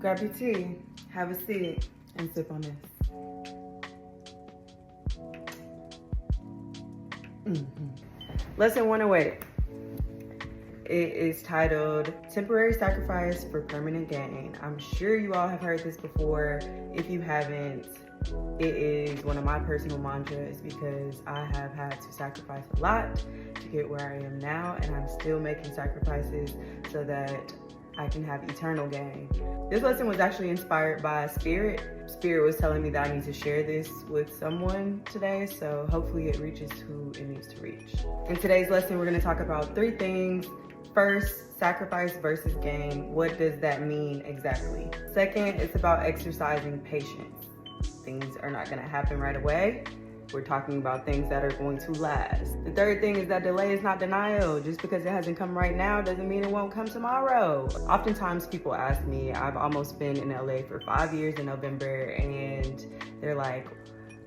Grab your tea, have a seat, and sip on this. Lesson 108. It is titled Temporary Sacrifice for Permanent Gain. I'm sure you all have heard this before. If you haven't, it is one of my personal mantras because I have had to sacrifice a lot to get where I am now, and I'm still making sacrifices so that I can have eternal gain. This lesson was actually inspired by Spirit. Spirit was telling me that I need to share this with someone today, so hopefully it reaches who it needs to reach. In today's lesson, we're going to talk about 3 things. First, sacrifice versus gain. What does that mean exactly? Second, it's about exercising patience. Things are not going to happen right away. We're talking about things that are going to last. The third thing is that delay is not denial. Just because it hasn't come right now doesn't mean it won't come tomorrow. Oftentimes people ask me, I've almost been in LA for 5 years in November, and they're like,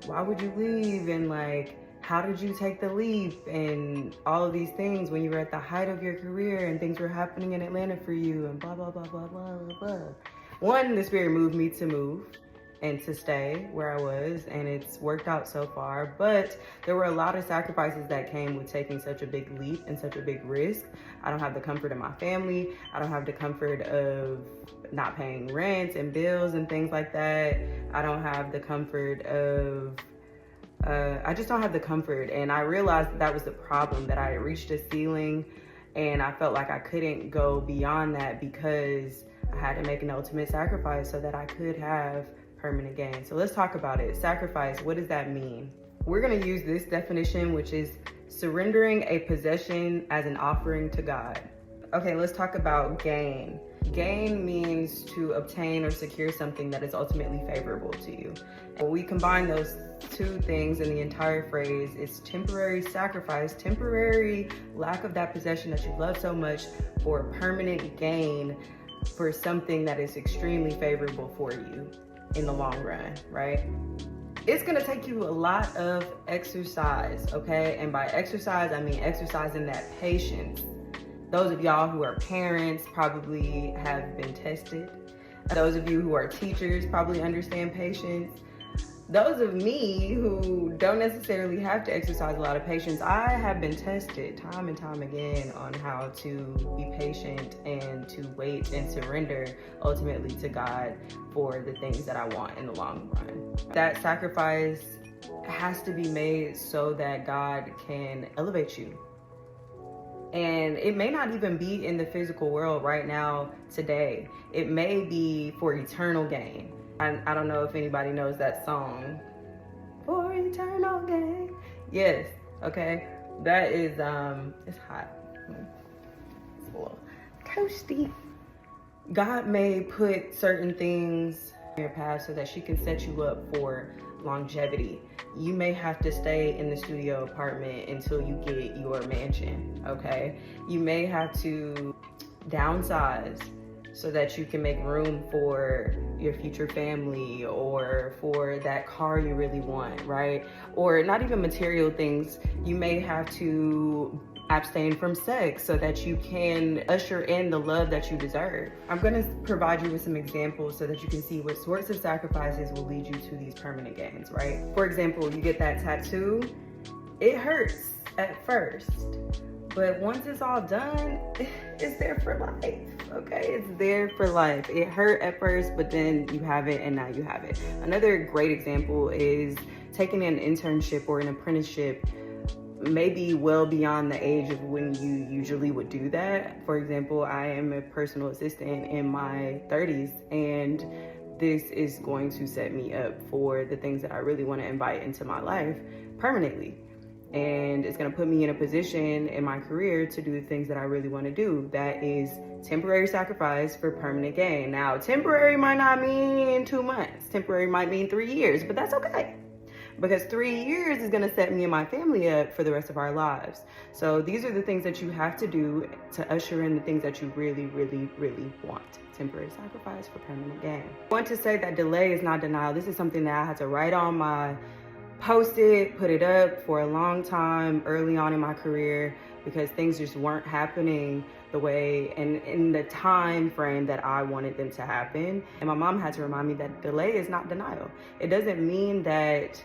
why would you leave? And like, how did you take the leap? And all of these things when you were at the height of your career and things were happening in Atlanta for you and blah, blah, blah, blah, blah, blah, blah. One, the Spirit moved me to move and to stay where I was, and it's worked out so far. But there were a lot of sacrifices that came with taking such a big leap and such a big risk. I don't have the comfort of my family. I don't have the comfort of not paying rent and bills and things like that. I don't have the comfort of I just don't have the comfort. And I realized that was the problem, that I had reached a ceiling and I felt like I couldn't go beyond that because I had to make an ultimate sacrifice so that I could have permanent gain. So let's talk about it. Sacrifice, what does that mean? We're going to use this definition, which is surrendering a possession as an offering to God. Okay, let's talk about gain. Gain means to obtain or secure something that is ultimately favorable to you. When we combine those 2 things in the entire phrase, it's temporary sacrifice, temporary lack of that possession that you love so much for permanent gain for something that is extremely favorable for you in the long run, right? It's gonna take you a lot of exercise, okay? And by exercise, I mean exercising that patience. Those of y'all who are parents probably have been tested. Those of you who are teachers probably understand patience. Those of me who don't necessarily have to exercise a lot of patience, I have been tested time and time again on how to be patient and to wait and surrender ultimately to God for the things that I want in the long run. That sacrifice has to be made so that God can elevate you. And it may not even be in the physical world right now, today. It may be for eternal gain. I don't know if anybody knows that song, For Eternal Gain. Yes, okay. That is, it's hot. It's a little toasty. God may put certain things in your path so that she can set you up for longevity. You may have to stay in the studio apartment until you get your mansion, okay? You may have to downsize so that you can make room for your future family or for that car you really want, right? Or not even material things. You may have to abstain from sex so that you can usher in the love that you deserve. I'm gonna provide you with some examples so that you can see what sorts of sacrifices will lead you to these permanent gains, right? For example, you get that tattoo. It hurts at first, but once it's all done, it's there for life, okay? It's there for life. It hurt at first, but then you have it and now you have it. Another great example is taking an internship or an apprenticeship maybe well beyond the age of when you usually would do that. For example, I am a personal assistant in my 30s, and this is going to set me up for the things that I really want to invite into my life permanently. And it's going to put me in a position in my career to do the things that I really want to do. That is temporary sacrifice for permanent gain. Now, temporary might not mean 2 months. Temporary might mean 3 years, but that's okay, because 3 years is gonna set me and my family up for the rest of our lives. So these are the things that you have to do to usher in the things that you really, really, really want. Temporary sacrifice for permanent gain. I want to say that delay is not denial. This is something that I had to write on my post-it, put it up for a long time early on in my career because things just weren't happening the way and in the time frame that I wanted them to happen. And my mom had to remind me that delay is not denial. It doesn't mean that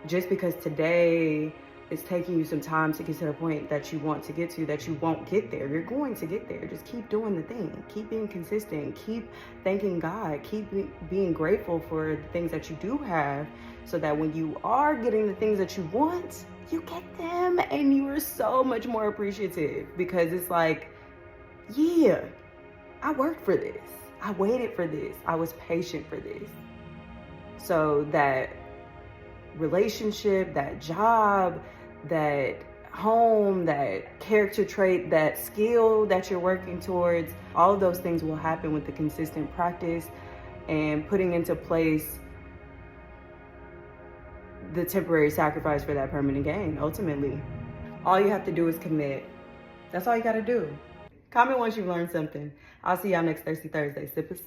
just because today it's taking you some time to get to the point that you want to get to, that you won't get there. You're going to get there. Just keep doing the thing. Keep being consistent. Keep thanking God. Keep being grateful for the things that you do have, so that when you are getting the things that you want, you get them and you are so much more appreciative, because it's like, yeah, I worked for this. I waited for this. I was patient for this. So that relationship, that job, that home, that character trait, that skill that you're working towards, all of those things will happen with the consistent practice and putting into place the temporary sacrifice for that permanent gain. Ultimately, all you have to do is commit. That's all you got to do. Comment once you've learned something. I'll see y'all next Thirsty Thursday. Sippas.